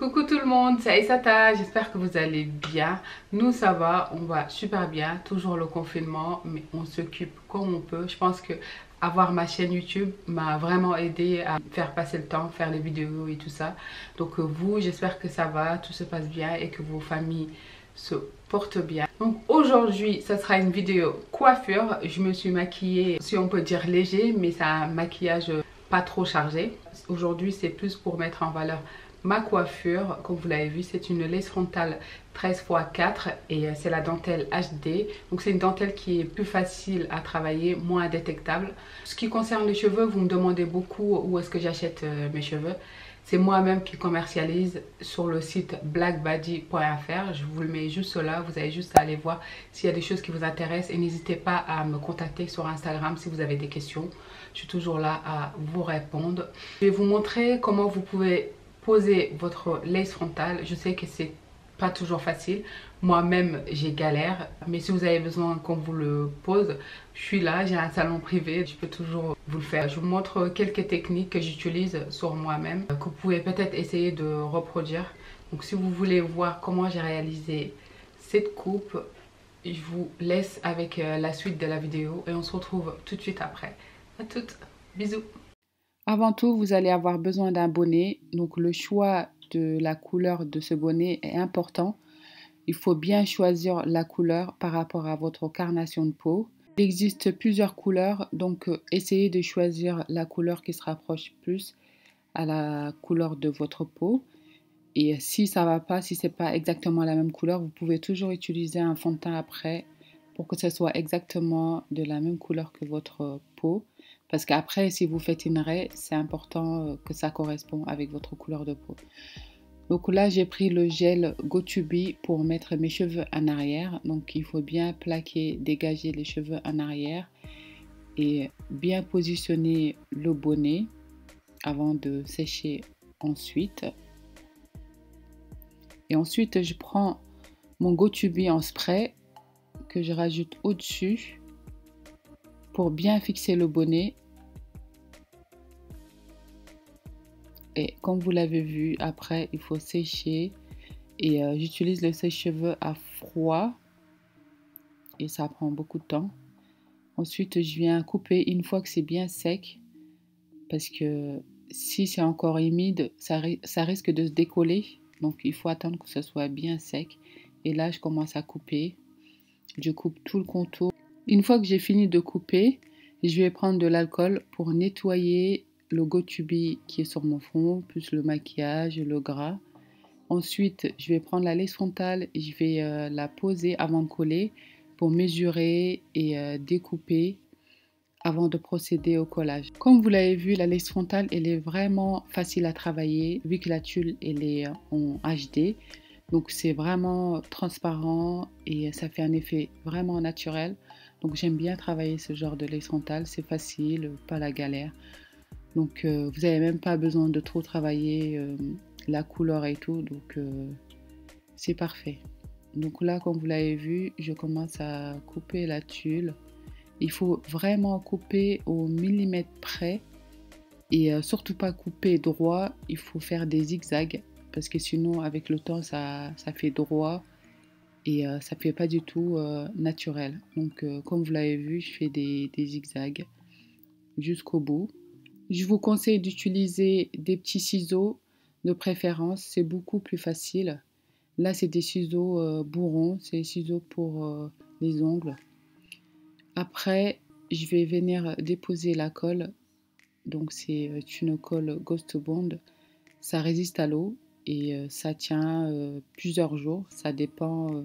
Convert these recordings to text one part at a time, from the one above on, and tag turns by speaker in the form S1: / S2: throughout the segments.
S1: Coucou tout le monde, c'est Aïssata, j'espère que vous allez bien. Nous ça va, on va super bien, toujours le confinement, mais on s'occupe comme on peut. Je pense que avoir ma chaîne YouTube m'a vraiment aidé à faire passer le temps, faire les vidéos et tout ça. Donc vous, j'espère que ça va, tout se passe bien et que vos familles se portent bien. Donc aujourd'hui, ça sera une vidéo coiffure. Je me suis maquillée, si on peut dire léger, mais c'est un maquillage pas trop chargé. Aujourd'hui, c'est plus pour mettre en valeur ma coiffure. Comme vous l'avez vu, c'est une lace frontale 13x4 et c'est la dentelle HD. Donc c'est une dentelle qui est plus facile à travailler, moins détectable. Ce qui concerne les cheveux, vous me demandez beaucoup où est-ce que j'achète mes cheveux. C'est moi-même qui commercialise sur le site blackbuddy.fr. Je vous le mets juste là, vous avez juste à aller voir s'il y a des choses qui vous intéressent et n'hésitez pas à me contacter sur Instagram si vous avez des questions. Je suis toujours là à vous répondre. Je vais vous montrer comment vous pouvez poser votre lace frontale. Je sais que c'est pas toujours facile. Moi-même, j'ai galère. Mais si vous avez besoin qu'on vous le pose, je suis là. J'ai un salon privé. Je peux toujours vous le faire. Je vous montre quelques techniques que j'utilise sur moi-même, que vous pouvez peut-être essayer de reproduire. Donc si vous voulez voir comment j'ai réalisé cette coupe, je vous laisse avec la suite de la vidéo et on se retrouve tout de suite après. À toutes. Bisous. Avant tout, vous allez avoir besoin d'un bonnet. Donc le choix de la couleur de ce bonnet est important. Il faut bien choisir la couleur par rapport à votre carnation de peau. Il existe plusieurs couleurs, donc essayez de choisir la couleur qui se rapproche plus à la couleur de votre peau. Et si ça va pas, si c'est pas exactement la même couleur, vous pouvez toujours utiliser un fond de teint après pour que ce soit exactement de la même couleur que votre peau. Parce qu'après, si vous faites une raie, c'est important que ça corresponde avec votre couleur de peau. Donc là, j'ai pris le gel Go2b pour mettre mes cheveux en arrière. Donc il faut bien plaquer, dégager les cheveux en arrière et bien positionner le bonnet avant de sécher ensuite. Et ensuite, je prends mon Go2b en spray que je rajoute au-dessus pour bien fixer le bonnet. Et comme vous l'avez vu, après, il faut sécher. Et j'utilise le sèche-cheveux à froid. Et ça prend beaucoup de temps. Ensuite, je viens couper une fois que c'est bien sec. Parce que si c'est encore humide, ça risque de se décoller. Donc, il faut attendre que ce soit bien sec. Et là, je commence à couper. Je coupe tout le contour. Une fois que j'ai fini de couper, je vais prendre de l'alcool pour nettoyer le Go2b qui est sur mon front, plus le maquillage, le gras. Ensuite, je vais prendre la lace frontale et je vais la poser avant de coller pour mesurer et découper avant de procéder au collage. Comme vous l'avez vu, la lace frontale, elle est vraiment facile à travailler vu que la tulle, elle est en HD. Donc c'est vraiment transparent et ça fait un effet vraiment naturel. Donc j'aime bien travailler ce genre de lace frontale, c'est facile, pas la galère. Donc vous n'avez même pas besoin de trop travailler la couleur et tout, donc c'est parfait. Donc là, comme vous l'avez vu, je commence à couper la tulle. Il faut vraiment couper au millimètre près et surtout pas couper droit, il faut faire des zigzags parce que sinon avec le temps ça fait droit et ça fait pas du tout naturel. Donc comme vous l'avez vu, je fais des zigzags jusqu'au bout. Je vous conseille d'utiliser des petits ciseaux de préférence, c'est beaucoup plus facile. Là c'est des ciseaux bourrons, c'est des ciseaux pour les ongles. Après je vais venir déposer la colle, donc c'est une colle Ghost Bond, ça résiste à l'eau et ça tient plusieurs jours, ça dépend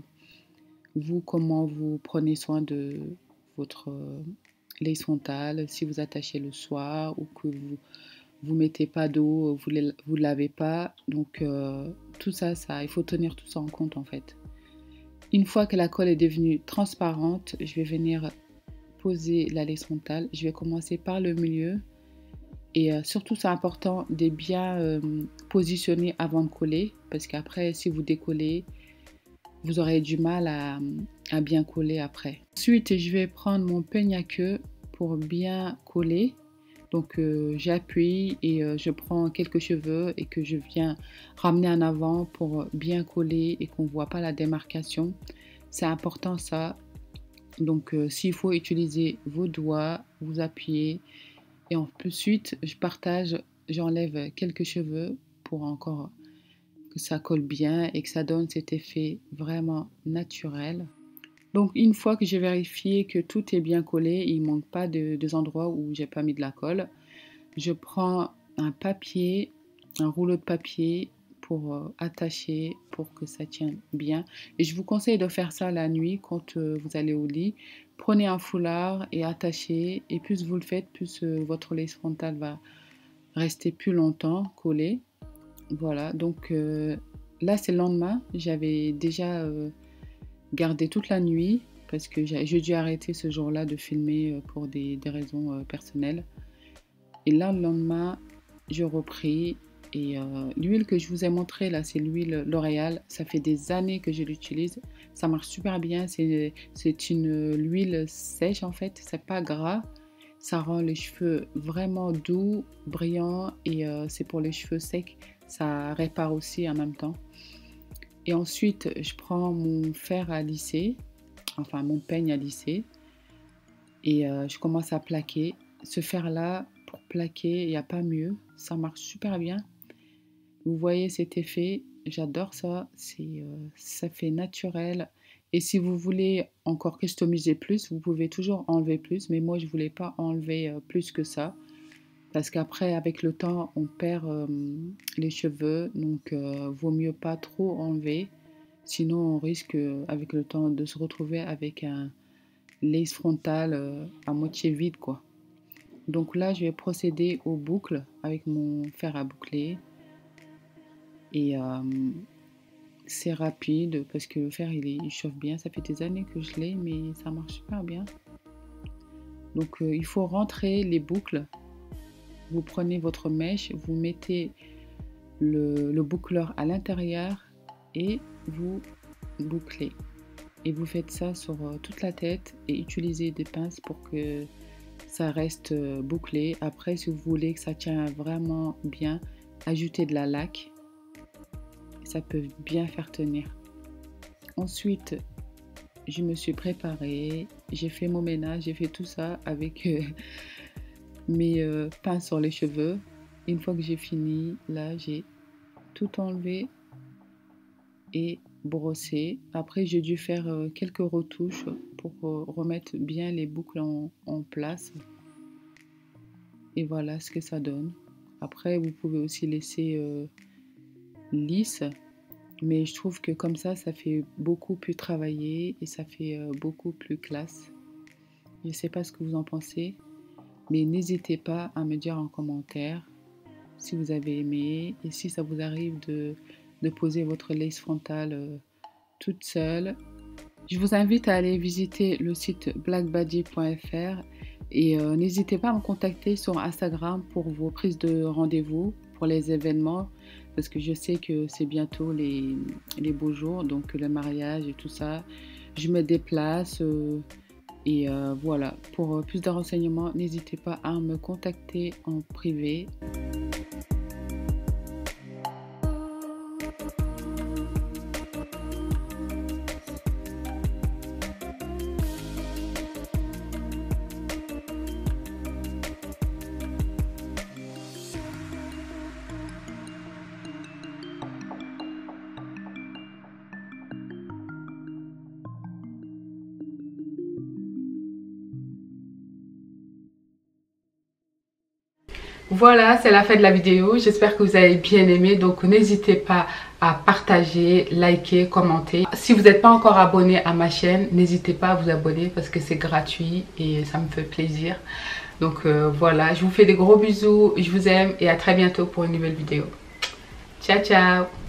S1: vous comment vous prenez soin de votre lace frontale, si vous attachez le soir ou que vous mettez pas d'eau, vous lavez pas, donc tout ça, il faut tenir tout ça en compte en fait. Une fois que la colle est devenue transparente, je vais venir poser la lace frontale. Je vais commencer par le milieu et surtout c'est important de bien positionner avant de coller parce qu'après si vous décollez, vous aurez du mal à bien coller après. Ensuite, je vais prendre mon peigne à queue pour bien coller. Donc j'appuie et je prends quelques cheveux et que je viens ramener en avant pour bien coller et qu'on ne voit pas la démarcation. C'est important ça. Donc s'il faut utiliser vos doigts, vous appuyez. Et ensuite, je partage, j'enlève quelques cheveux pour encore que ça colle bien et que ça donne cet effet vraiment naturel. Donc une fois que j'ai vérifié que tout est bien collé, il ne manque pas des endroits où j'ai pas mis de la colle, je prends un papier, un rouleau de papier pour attacher, pour que ça tienne bien. Et je vous conseille de faire ça la nuit quand vous allez au lit. Prenez un foulard et attachez. Et plus vous le faites, plus votre lace frontale va rester plus longtemps collée. Voilà, donc là c'est le lendemain. J'avais déjà gardé toute la nuit parce que j'ai dû arrêter ce jour-là de filmer pour des raisons personnelles. Et là, le lendemain, je repris. Et l'huile que je vous ai montrée là, c'est l'huile L'Oréal. Ça fait des années que je l'utilise. Ça marche super bien. C'est une huile sèche en fait. C'est pas gras. Ça rend les cheveux vraiment doux, brillants. Et c'est pour les cheveux secs. Ça répare aussi en même temps. Et ensuite, je prends mon fer à lisser. Enfin, mon peigne à lisser. Et je commence à plaquer. Ce fer-là, pour plaquer, il n'y a pas mieux. Ça marche super bien. Vous voyez cet effet, j'adore ça. Ça fait naturel. Et si vous voulez encore customiser plus, vous pouvez toujours enlever plus. Mais moi, je ne voulais pas enlever plus que ça. Parce qu'après, avec le temps, on perd les cheveux. Donc, vaut mieux pas trop enlever. Sinon, on risque, avec le temps, de se retrouver avec un lace frontal à moitié vide, quoi. Donc là, je vais procéder aux boucles avec mon fer à boucler. Et c'est rapide parce que le fer, il chauffe bien. Ça fait des années que je l'ai, mais ça marche super bien. Donc il faut rentrer les boucles. Vous prenez votre mèche, vous mettez le boucleur à l'intérieur et vous bouclez. Et vous faites ça sur toute la tête et utilisez des pinces pour que ça reste bouclé. Après, si vous voulez que ça tienne vraiment bien, ajoutez de la laque. Ça peut bien faire tenir. Ensuite, je me suis préparée. J'ai fait mon ménage. J'ai fait tout ça avec mes pinces sur les cheveux. Une fois que j'ai fini, là, j'ai tout enlevé et brossé. Après, j'ai dû faire quelques retouches pour remettre bien les boucles en place. Et voilà ce que ça donne. Après, vous pouvez aussi laisser lisse. Mais je trouve que comme ça fait beaucoup plus travaillé et ça fait beaucoup plus classe. Je ne sais pas ce que vous en pensez. Mais n'hésitez pas à me dire en commentaire si vous avez aimé et si ça vous arrive de poser votre lace frontale toute seule. Je vous invite à aller visiter le site blackbuddy.fr et n'hésitez pas à me contacter sur Instagram pour vos prises de rendez-vous pour les événements parce que je sais que c'est bientôt les beaux jours, donc le mariage et tout ça. Je me déplace et voilà. Pour plus de renseignements, n'hésitez pas à me contacter en privé. Voilà, c'est la fin de la vidéo. J'espère que vous avez bien aimé. Donc, n'hésitez pas à partager, liker, commenter. Si vous n'êtes pas encore abonné à ma chaîne, n'hésitez pas à vous abonner parce que c'est gratuit et ça me fait plaisir. Donc, voilà, je vous fais des gros bisous. Je vous aime et à très bientôt pour une nouvelle vidéo. Ciao, ciao!